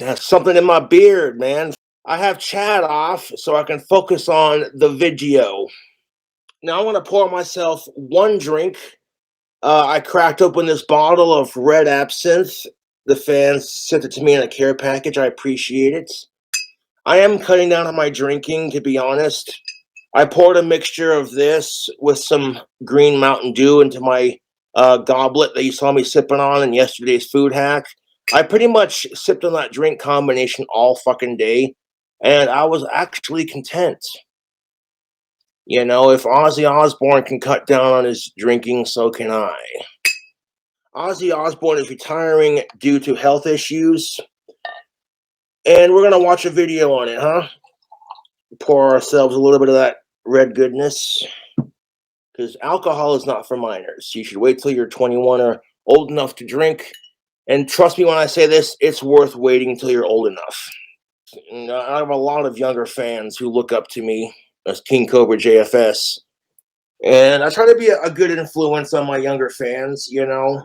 There's something in my beard, man. I have chat off so I can focus on the video. Now I want to pour myself one drink. I cracked open this bottle of red absinthe. The fans sent it to me in a care package. I appreciate it. I am cutting down on my drinking, to be honest. I poured a mixture of this with some green Mountain Dew into my goblet that you saw me sipping on in yesterday's food hack. I pretty much sipped on that drink combination all fucking day, and I was actually content. You know, if Ozzy Osbourne can cut down on his drinking, so can I. Ozzy Osbourne is retiring due to health issues, and we're gonna watch a video on it, huh? Pour ourselves a little bit of that red goodness, because alcohol is not for minors. You should wait till you're 21 or old enough to drink. And trust me when I say this, it's worth waiting until you're old enough. And I have a lot of younger fans who look up to me as KingCobraJFS. And I try to be a good influence on my younger fans, you know.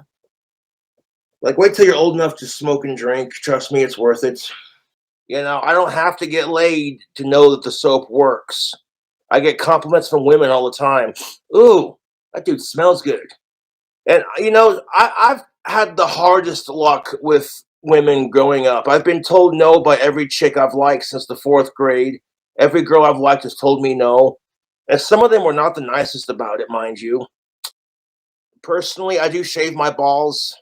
Like, wait till you're old enough to smoke and drink. Trust me, it's worth it. You know, I don't have to get laid to know that the soap works. I get compliments from women all the time. Ooh, that dude smells good. And, you know, I've had the hardest luck with women growing up. I've been told no by every chick I've liked since the fourth grade. Every girl I've liked has told me no. And some of them were not the nicest about it, mind you. Personally, I do shave my balls.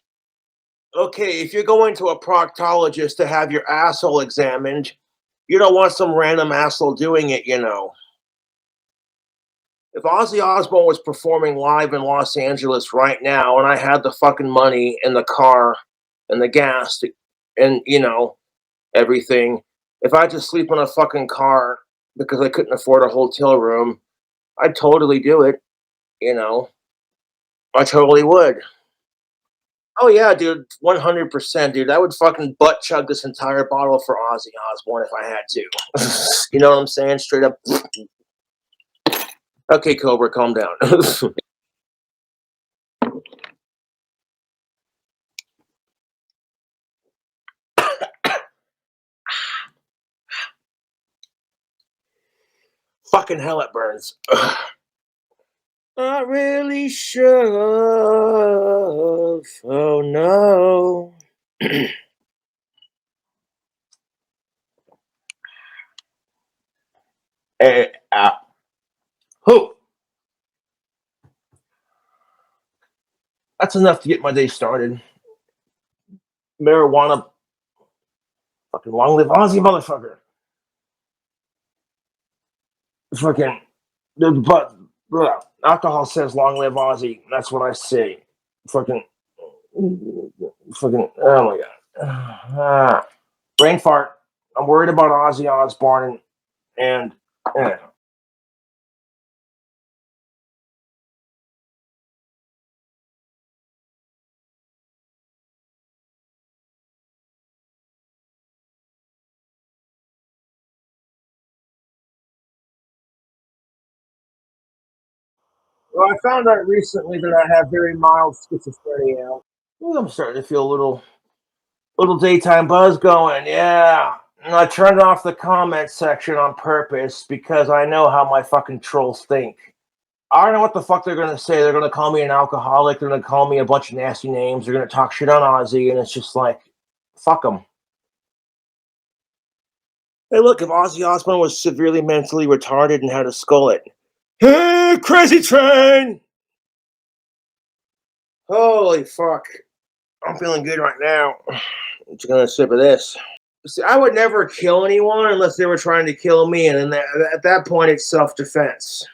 Okay, if you're going to a proctologist to have your asshole examined, you don't want some random asshole doing it, you know. If Ozzy Osbourne was performing live in Los Angeles right now and I had the fucking money and the car and the gas and, you know, everything, if I had to sleep in a fucking car because I couldn't afford a hotel room, I'd totally do it, you know. I totally would. Oh yeah, dude, 100%, dude. I would fucking butt chug this entire bottle for Ozzy Osbourne if I had to. You know what I'm saying? Straight up. Okay, Cobra, calm down. Fucking hell, it burns. Not really sure. Oh no. Hey, who? That's enough to get my day started. Marijuana. Fucking long live Ozzy, motherfucker. Fucking. But alcohol says long live Ozzy. That's what I say. Fucking. Fucking. Oh my god. Brain fart. I'm worried about Ozzy Osbourne and. Well, I found out recently that I have very mild schizophrenia. Ooh, I'm starting to feel a little daytime buzz going. Yeah. And I turned off the comment section on purpose because I know how my fucking trolls think. I don't know what the fuck they're gonna say. They're gonna call me an alcoholic. They're gonna call me a bunch of nasty names. They're gonna talk shit on Ozzy, and it's just like, fuck them. Hey, look, if Ozzy Osbourne was severely mentally retarded and had a skullet, hey, crazy train! Holy fuck. I'm feeling good right now. I'm just gonna sip of this. See, I would never kill anyone unless they were trying to kill me, and then at that point, it's self-defense.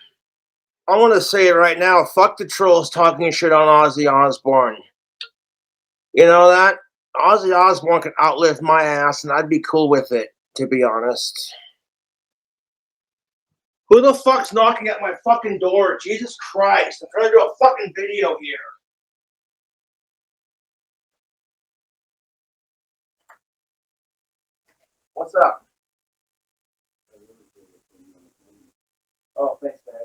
I want to say it right now. Fuck the trolls talking shit on Ozzy Osbourne. You know that? Ozzy Osbourne can outlive my ass, and I'd be cool with it, to be honest. Who the fuck's knocking at my fucking door? Jesus Christ. I'm trying to do a fucking video here. What's up? Oh, thanks, man.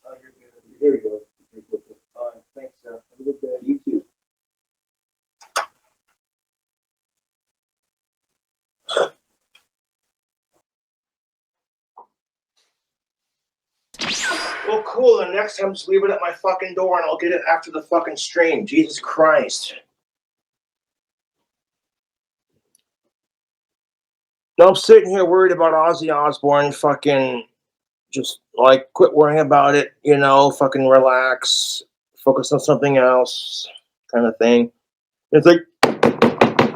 Oh, you're good. Here we go. Thanks, sir. Have a good day. You too. Well, cool. The next time, just leave it at my fucking door and I'll get it after the fucking stream. Jesus Christ. No, I'm sitting here worried about Ozzy Osbourne. Fucking just like quit worrying about it, you know, fucking relax, focus on something else, kind of thing. It's like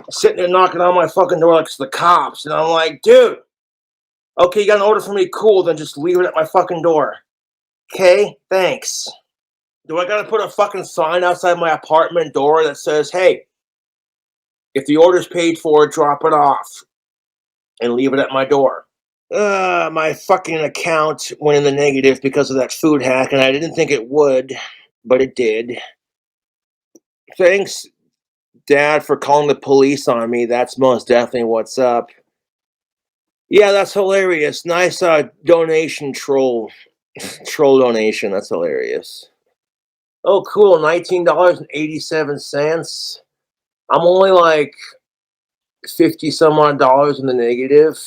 sitting there knocking on my fucking door like it's the cops. And I'm like, dude, okay, you got an order for me? Cool, then just leave it at my fucking door. Okay, thanks. Do I gotta put a fucking sign outside my apartment door that says, hey, if the order's paid for, drop it off and leave it at my door? My fucking account went in the negative because of that food hack, and I didn't think it would, but it did. Thanks, Dad, for calling the police on me. That's most definitely what's up. Yeah, that's hilarious. Nice donation, troll. Troll donation. That's hilarious. Oh, cool. $19.87. I'm only like 50 some odd dollars in the negative.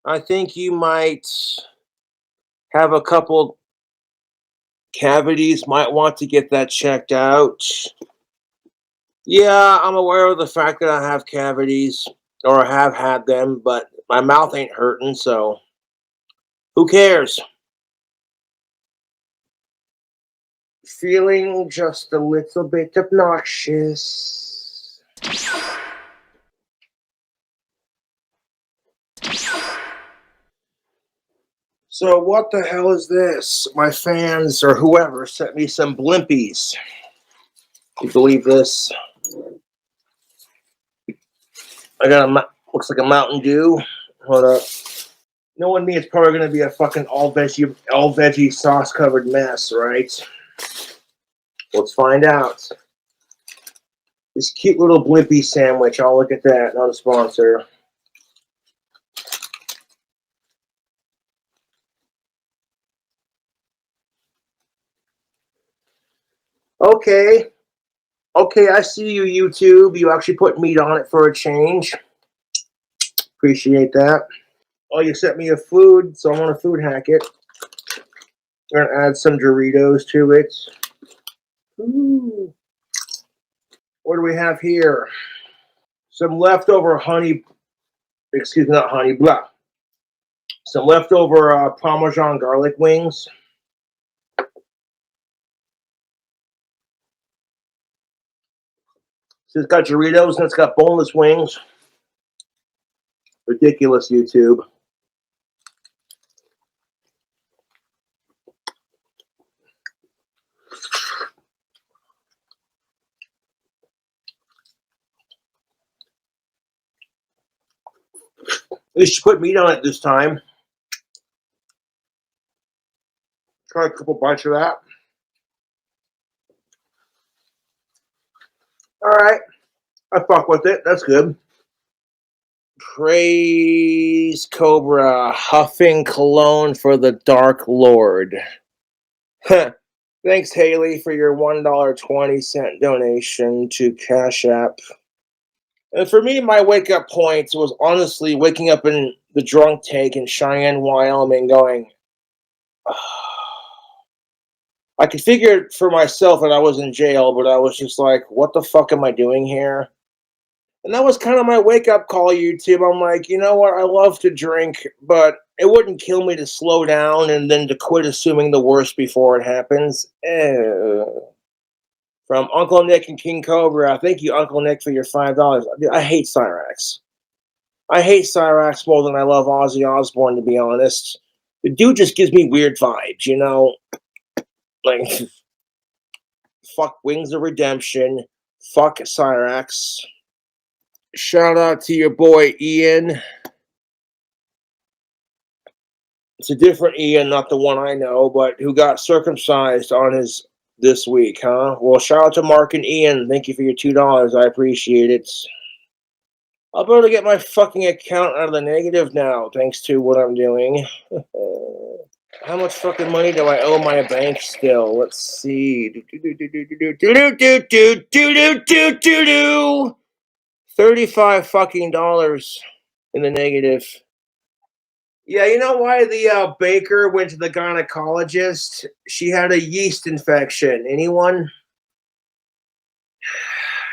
I think you might have a couple cavities, might want to get that checked out. Yeah, I'm aware of the fact that I have cavities, or I have had them, but my mouth ain't hurting, so who cares? Feeling just a little bit obnoxious. So what the hell is this? My fans or whoever sent me some blimpies. You believe this? I got looks like a Mountain Dew. Hold up. Knowing me, it's probably going to be a fucking all veggie sauce covered mess, right? Let's find out. This cute little blimpie sandwich. I'll look at that. Not a sponsor. Okay. Okay, I see you, YouTube. You actually put meat on it for a change. Appreciate that. Oh, you sent me a food, so I want to food hack it. I'm going to add some Doritos to it. Ooh. What do we have here? Some leftover honey, excuse me, not honey, blah. Some leftover Parmesan garlic wings. So it's got Doritos and it's got boneless wings. Ridiculous, YouTube. At least you put meat on it this time. Try a couple bites of that. All right. I fuck with it. That's good. Praise Cobra, huffing cologne for the Dark Lord. Thanks, Haley, for your $1.20 donation to Cash App. And for me, my wake-up point was honestly waking up in the drunk tank in Cheyenne, Wyoming, going, I could figure for myself that I was in jail, but I was just like, what the fuck am I doing here? And that was kind of my wake-up call, YouTube. I'm like, you know what? I love to drink, but it wouldn't kill me to slow down and then to quit assuming the worst before it happens. From Uncle Nick and King Cobra. Thank you, Uncle Nick, for your $5. I hate Cyrax. I hate Cyrax more than I love Ozzy Osbourne, to be honest. The dude just gives me weird vibes, you know? Like, fuck Wings of Redemption. Fuck Cyrax. Shout out to your boy Ian. It's a different Ian, not the one I know, but who got circumcised on his this week, huh? Well, shout out to Mark and Ian. Thank you for your $2. I appreciate it. I'll be able to get my fucking account out of the negative now, thanks to what I'm doing. How much fucking money do I owe my bank still? Let's see. 35 fucking dollars in the negative. Yeah, you know why the baker went to the gynecologist? She had a yeast infection. Anyone?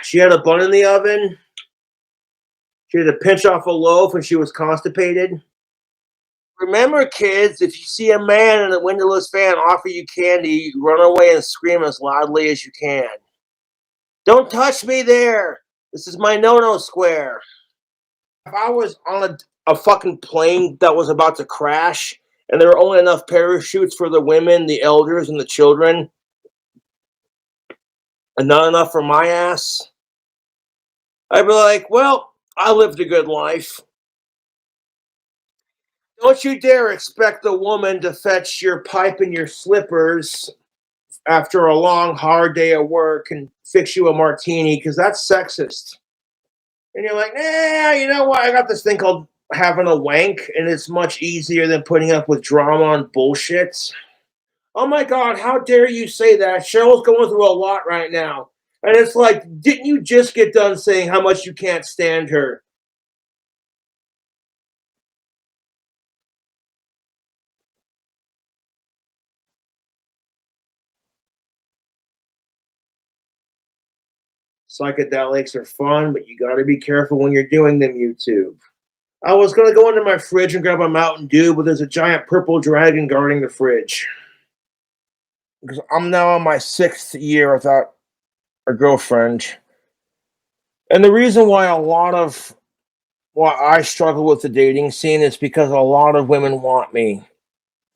She had a bun in the oven. She had to pinch off a loaf and she was constipated. Remember, kids, if you see a man in a windowless van offer you candy, run away and scream as loudly as you can. Don't touch me there. This is my no-no square. If I was on a fucking plane that was about to crash and there were only enough parachutes for the women, the elders, and the children, and not enough for my ass, I'd be like, well, I lived a good life. Don't you dare expect a woman to fetch your pipe and your slippers after a long, hard day of work and fix you a martini because that's sexist. And you're like, you know what? I got this thing called having a wank, and it's much easier than putting up with drama and bullshit. Oh my God, how dare you say that? Cheryl's going through a lot right now. And it's like, didn't you just get done saying how much you can't stand her? Psychedelics are fun, but you got to be careful when you're doing them, YouTube. I was going to go into my fridge and grab a Mountain Dew, but there's a giant purple dragon guarding the fridge. Because I'm now on my 6th year without a girlfriend. And the reason why I struggle with the dating scene is because a lot of women want me.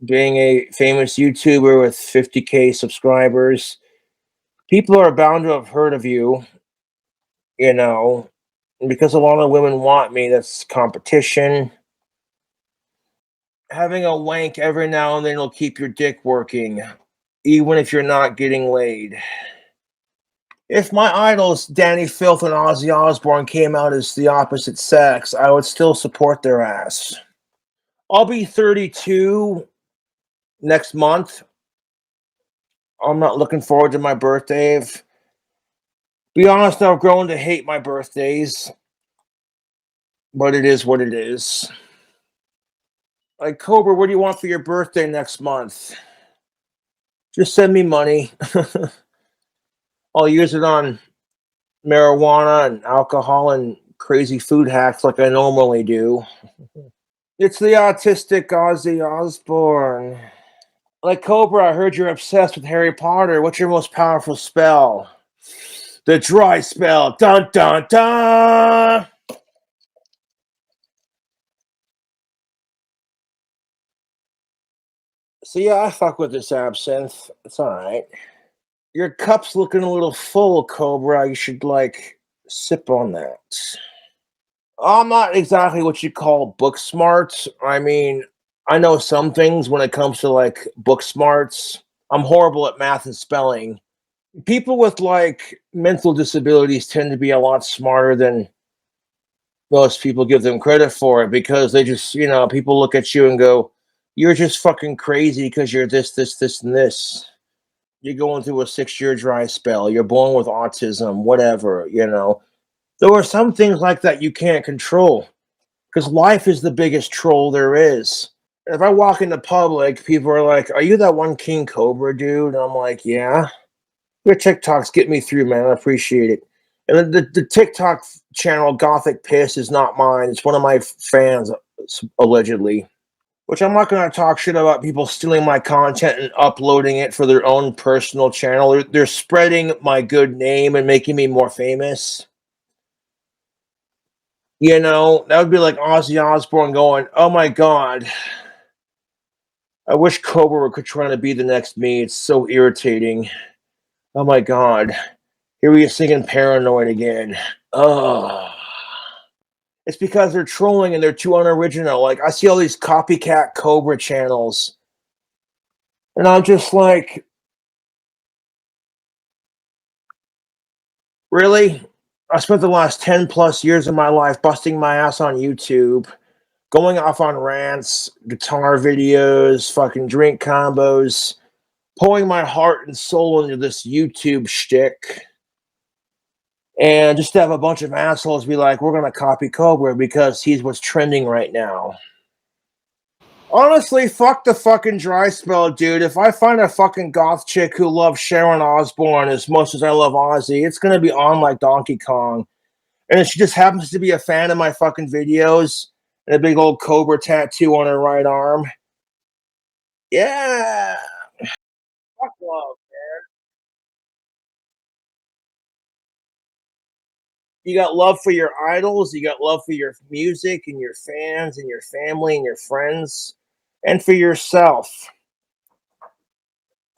Being a famous YouTuber with 50K subscribers, people are bound to have heard of you, you know, and because a lot of women want me, that's competition. Having a wank every now and then will keep your dick working, even if you're not getting laid. If my idols, Danny Filth and Ozzy Osbourne, came out as the opposite sex, I would still support their ass. I'll be 32 next month. I'm not looking forward to my birthday. Be honest, I've grown to hate my birthdays, but it is what it is. Like, Cobra, what do you want for your birthday next month? Just send me money. I'll use it on marijuana and alcohol and crazy food hacks like I normally do. It's the autistic Ozzy Osbourne. Like, Cobra, I heard you're obsessed with Harry Potter. What's your most powerful spell? The dry spell. Dun dun dun! So yeah, I fuck with this absinthe. It's alright. Your cup's looking a little full, Cobra. You should, like, sip on that. I'm not exactly what you call book smart. I mean, I know some things when it comes to, like, book smarts. I'm horrible at math and spelling. People with, like, mental disabilities tend to be a lot smarter than most people give them credit for it because they just, people look at you and go, you're just fucking crazy because you're this, and this. You're going through a 6-year dry spell. You're born with autism, whatever. There are some things like that you can't control because life is the biggest troll there is. If I walk into public, people are like, are you that one King Cobra dude? And I'm like, yeah. Your TikToks get me through, man. I appreciate it. And then the TikTok channel Gothic Piss is not mine. It's one of my fans, allegedly. Which I'm not going to talk shit about people stealing my content and uploading it for their own personal channel. They're spreading my good name and making me more famous. That would be like Ozzy Osbourne going, oh my God, I wish Cobra could try to be the next me. It's so irritating. Oh my God, here he is singing Paranoid again. Oh. It's because they're trolling and they're too unoriginal. Like, I see all these copycat Cobra channels. And I'm just like, really? I spent the last 10 plus years of my life busting my ass on YouTube, going off on rants, guitar videos, fucking drink combos, pouring my heart and soul into this YouTube shtick. And just to have a bunch of assholes be like, we're going to copy Cobra because he's what's trending right now. Honestly, fuck the fucking dry spell, dude. If I find a fucking goth chick who loves Sharon Osbourne as much as I love Ozzy, it's gonna be on like Donkey Kong. And if she just happens to be a fan of my fucking videos and a big old cobra tattoo on her right arm, yeah, fuck love. You got love for your idols, you got love for your music and your fans and your family and your friends, and for yourself.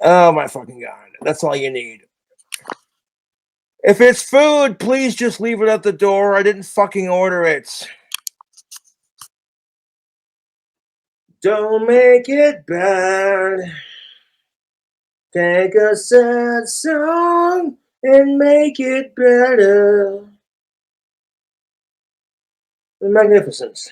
Oh my fucking god. That's all you need. If it's food, please just leave it at the door. I didn't fucking order it. Don't make it bad. Take a sad song and make it better. Magnificence.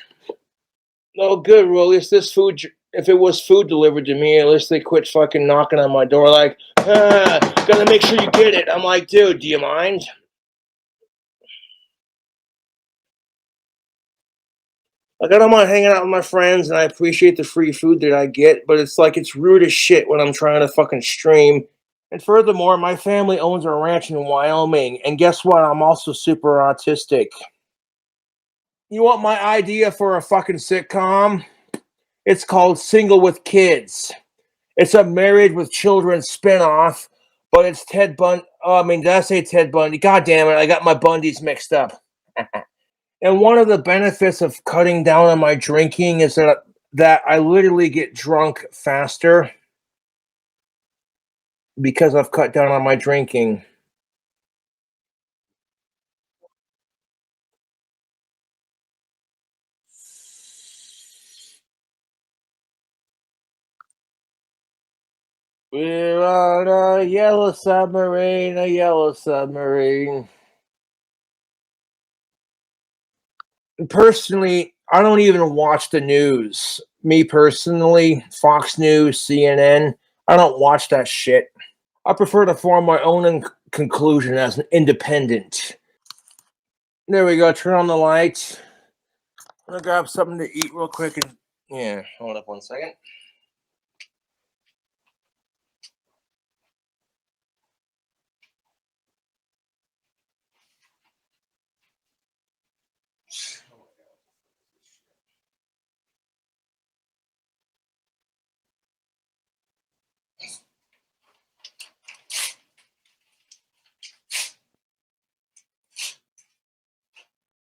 Oh, good. Well, at least this food, if it was food delivered to me, at least they quit fucking knocking on my door like, gotta make sure you get it. I'm like, dude, do you mind? Like, I don't mind hanging out with my friends, and I appreciate the free food that I get, but it's like it's rude as shit when I'm trying to fucking stream. And furthermore, my family owns a ranch in Wyoming, and guess what? I'm also super autistic. You want my idea for a fucking sitcom? It's called Single with Kids. It's a Married with Children spinoff, but it's Ted Bundy. Oh, I mean, did I say Ted Bundy? God damn it, I got my Bundys mixed up. And one of the benefits of cutting down on my drinking is that I literally get drunk faster because I've cut down on my drinking. We're on a yellow submarine, a yellow submarine. Personally, I don't even watch the news. Me personally, Fox News, CNN, I don't watch that shit. I prefer to form my own conclusion as an independent. There we go. Turn on the lights. I'm gonna grab something to eat real quick and yeah, hold up 1 second.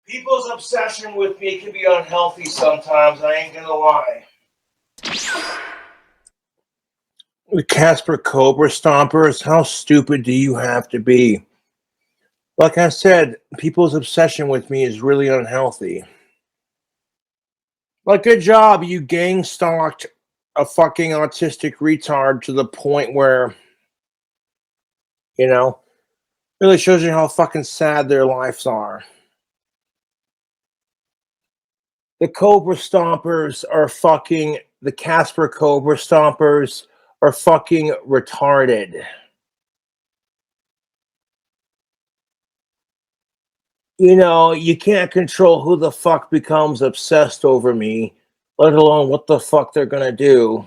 People's obsession with me can be unhealthy sometimes. I ain't gonna lie. The Casper Cobra Stompers, how stupid do you have to be? Like I said, people's obsession with me is really unhealthy. Like, good job, you gang stalked a fucking autistic retard to the point where, you know, really shows you how fucking sad their lives are. The Cobra Stompers are fucking, the Casper Cobra Stompers are fucking retarded. You know, you can't control who the fuck becomes obsessed over me, let alone what the fuck they're gonna do.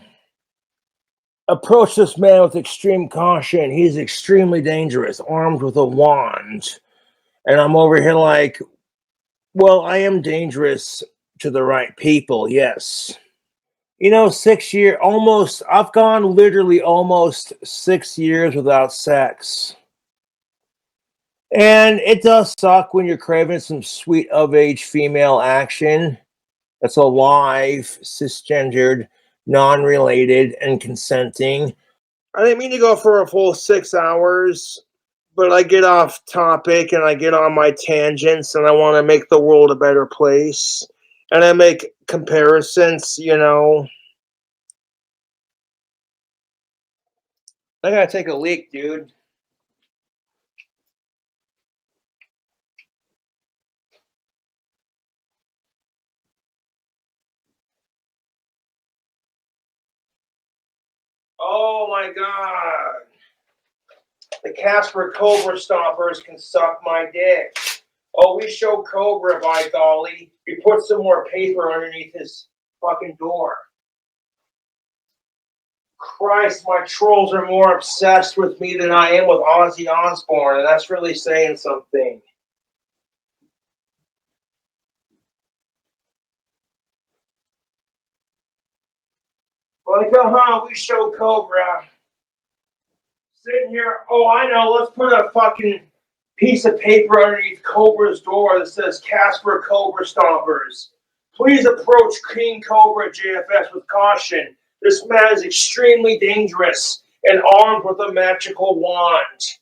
Approach this man with extreme caution. He's extremely dangerous, armed with a wand. And I'm over here like, well, I am dangerous to the right people, yes. You know, 6 year almost I've gone literally almost 6 years without sex. And it does suck when you're craving some sweet of age female action that's alive, cisgendered, non-related, and consenting. I didn't mean to go for a full 6 hours, but I get off topic and I get on my tangents and I want to make the world a better place. And I make comparisons, you know. I gotta take a leak, dude. Oh my god. The Casper Cobra Stompers can suck my dick. Oh, we show Cobra, by golly. We put some more paper underneath his fucking door. Christ, my trolls are more obsessed with me than I am with Ozzy Osbourne, and that's really saying something. Like, we show Cobra. Sitting here, oh, I know, let's put a fucking piece of paper underneath Cobra's door that says Casper Cobra Stompers. Please approach KingCobraJFS with caution. This man is extremely dangerous and armed with a magical wand.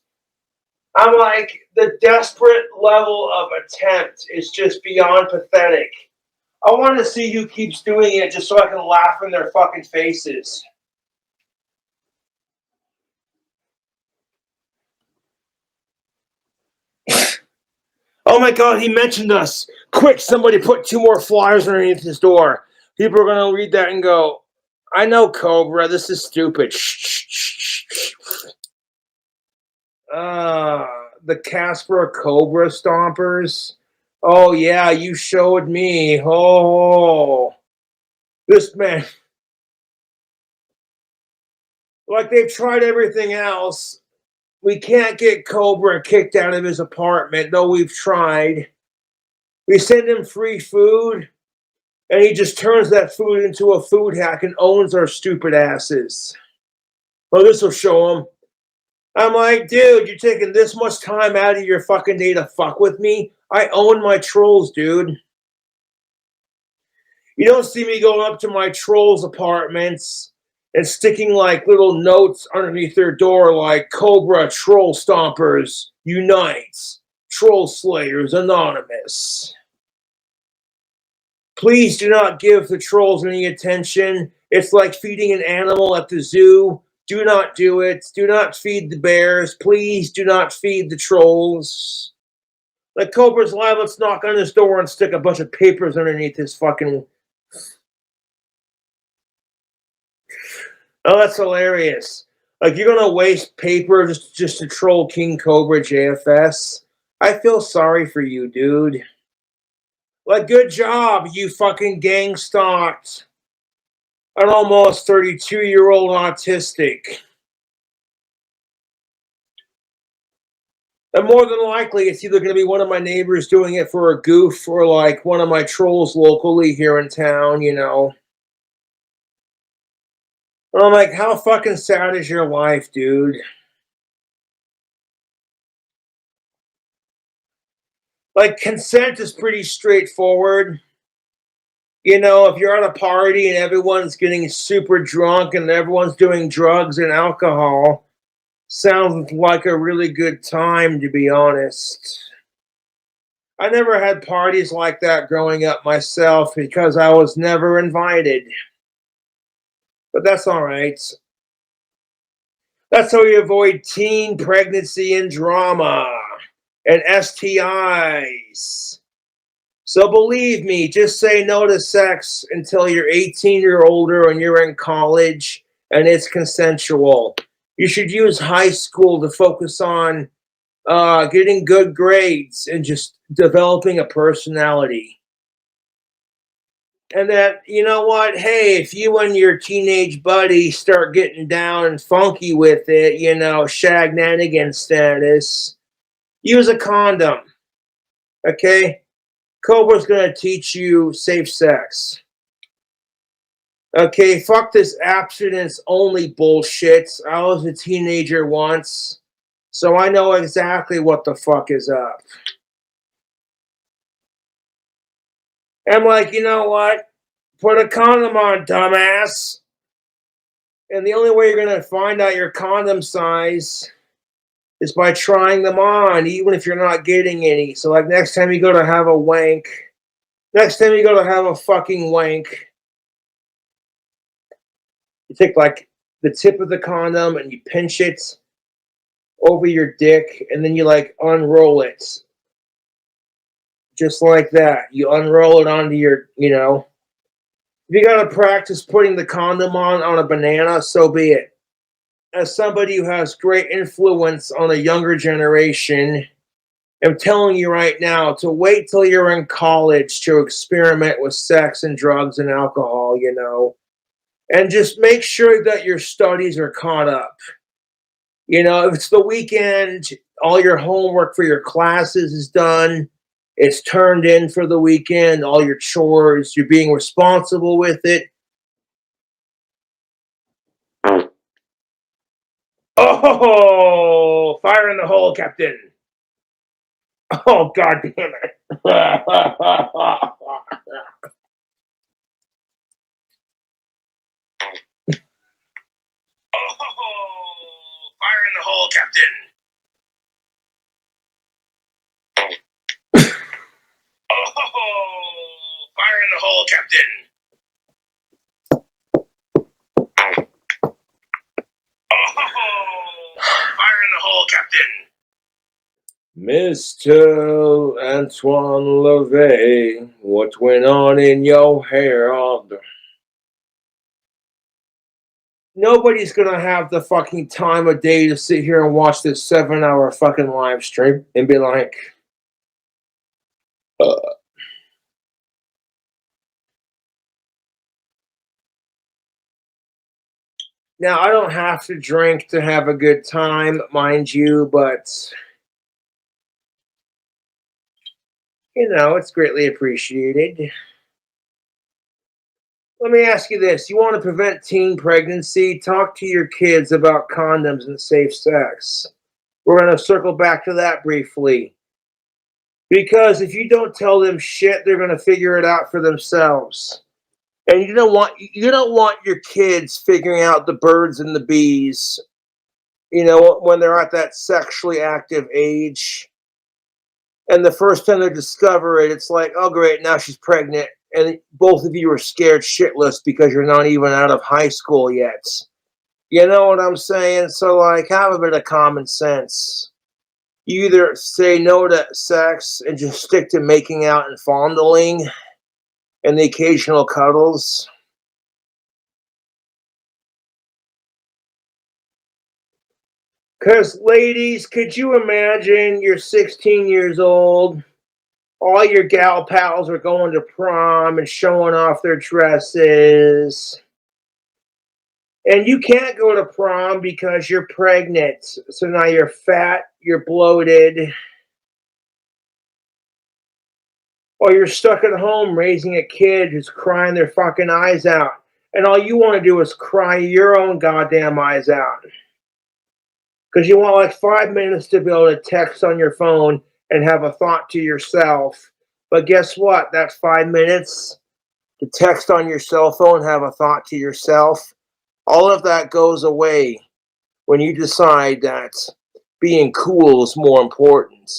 I'm like, the desperate level of attempt is just beyond pathetic. I want to see who keeps doing it just so I can laugh in their fucking faces. Oh my God, he mentioned us. Quick, somebody put 2 more flyers underneath his door. People are going to read that and go, I know, Cobra, this is stupid. The Casper Cobra Stompers. Oh, yeah, you showed me. Oh, this man. Like, they've tried everything else. We can't get Cobra kicked out of his apartment, though we've tried. We send him free food, and he just turns that food into a food hack and owns our stupid asses. Well, this will show him. I'm like, dude, you're taking this much time out of your fucking day to fuck with me? I own my trolls, dude. You don't see me going up to my trolls' apartments and sticking like little notes underneath their door like Cobra Troll Stompers Unites, Troll Slayers Anonymous. Please do not give the trolls any attention. It's like feeding an animal at the zoo. Do not do it. Do not feed the bears. Please do not feed the trolls. Like Cobra's live, let's knock on his door and stick a bunch of papers underneath his fucking... Oh, that's hilarious. Like, you're going to waste paper just to troll KingCobraJFS? I feel sorry for you, dude. Like, good job, you fucking gang stalked an almost 32-year-old autistic. And more than likely, it's either going to be one of my neighbors doing it for a goof or like one of my trolls locally here in town, you know. And I'm like, how fucking sad is your life, dude? Like, consent is pretty straightforward. You know, if you're at a party and everyone's getting super drunk and everyone's doing drugs and alcohol, sounds like a really good time, to be honest. I never had parties like that growing up myself because I was never invited. But that's all right. That's how we avoid teen pregnancy and drama and STIs. So believe me, just say no to sex until you're 18 or older and you're in college and it's consensual. You should use high school to focus on getting good grades and just developing a personality. And that, you know what, hey, if you and your teenage buddy start getting down and funky with it, you know, shagnanigan status, use a condom, okay? Cobra's going to teach you safe sex. Okay, fuck this abstinence-only bullshit. I was a teenager once, so I know exactly what the fuck is up. I'm like, you know what? Put a condom on, dumbass. And the only way you're going to find out your condom size is by trying them on, even if you're not getting any. So, like, next time you go to have a wank, next time you go to have a fucking wank, you take, like, the tip of the condom and you pinch it over your dick, and then you, like, unroll it. Just like that. You unroll it onto your, you know. If you got to practice putting the condom on a banana, so be it. As somebody who has great influence on a younger generation, I'm telling you right now to wait till you're in college to experiment with sex and drugs and alcohol, you know. And just make sure that your studies are caught up. You know, if it's the weekend, all your homework for your classes is done. It's turned in for the weekend, all your chores, you're being responsible with it. Oh, fire in the hole, Captain. Oh, God damn it. Oh, fire in the hole, Captain. Oh, fire in the hole, Captain. Oh, fire in the hole, Captain. Mr. Antoine LaVey, what went on in your hair? Nobody's gonna have the fucking time of day to sit here and watch this 7-hour fucking live stream and be like, Now, I don't have to drink to have a good time, mind you, but, you know, it's greatly appreciated. Let me ask you this. You want to prevent teen pregnancy? Talk to your kids about condoms and safe sex. We're going to circle back to that briefly. Because if you don't tell them shit, they're going to figure it out for themselves. And you don't want your kids figuring out the birds and the bees, you know, when they're at that sexually active age. And the first time they discover it, it's like, oh great, now she's pregnant. And both of you are scared shitless because you're not even out of high school yet. You know what I'm saying? So like, have a bit of common sense. You either say no to sex and just stick to making out and fondling and the occasional cuddles. Because, ladies, could you imagine you're 16 years old, all your gal pals are going to prom and showing off their dresses, and you can't go to prom because you're pregnant. So now you're fat, you're bloated, or you're stuck at home raising a kid who's crying their fucking eyes out. And all you want to do is cry your own goddamn eyes out. Because you want like 5 minutes to be able to text on your phone and have a thought to yourself. But guess what? That's 5 minutes to text on your cell phone, have a thought to yourself. All of that goes away when you decide that being cool is more important.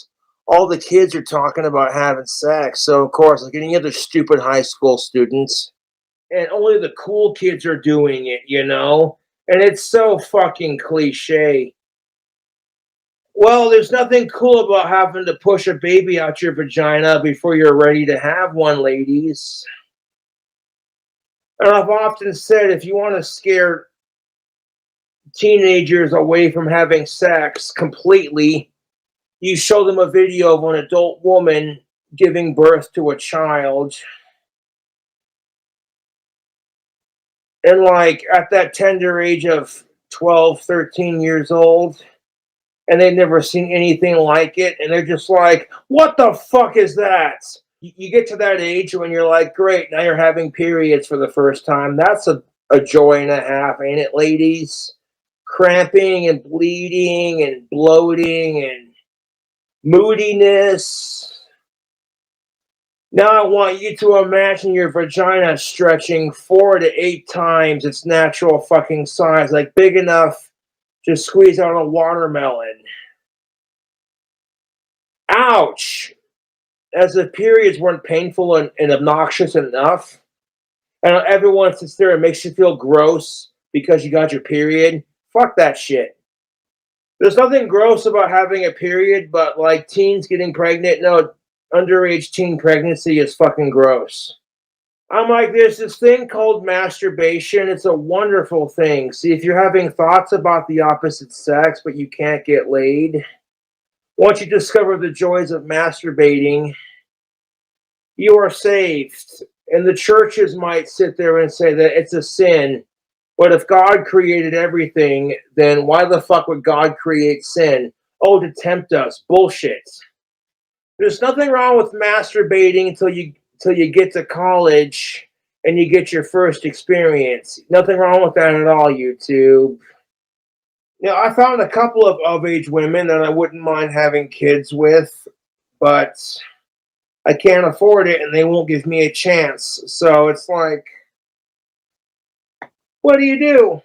All the kids are talking about having sex. So, of course, like any other stupid high school students, and only the cool kids are doing it, you know? And it's so fucking cliche. Well, there's nothing cool about having to push a baby out your vagina before you're ready to have one, ladies. And I've often said if you want to scare teenagers away from having sex completely, you show them a video of an adult woman giving birth to a child. And like at that tender age of 12, 13 years old, and they've never seen anything like it, and they're just like, what the fuck is that? You get to that age when you're like, great, now you're having periods for the first time. That's a joy and a half, ain't it, ladies? Cramping and bleeding and bloating and moodiness. Now I want you to imagine your vagina stretching 4 to 8 times its natural fucking size, like big enough to squeeze out a watermelon. Ouch! As if periods weren't painful and obnoxious enough, and everyone sits there and makes you feel gross because you got your period. Fuck that shit. There's nothing gross about having a period, but like teens getting pregnant, no, underage teen pregnancy is fucking gross. I'm like, there's this thing called masturbation. It's a wonderful thing. See, if you're having thoughts about the opposite sex, but you can't get laid, once you discover the joys of masturbating, you are saved. And the churches might sit there and say that it's a sin But if God created everything, then why the fuck would God create sin? Oh, to tempt us. Bullshit. There's nothing wrong with masturbating till you get to college and you get your first experience. Nothing wrong with that at all, YouTube. I found a couple of age women that I wouldn't mind having kids with, but I can't afford it and they won't give me a chance. So it's like, what do you do?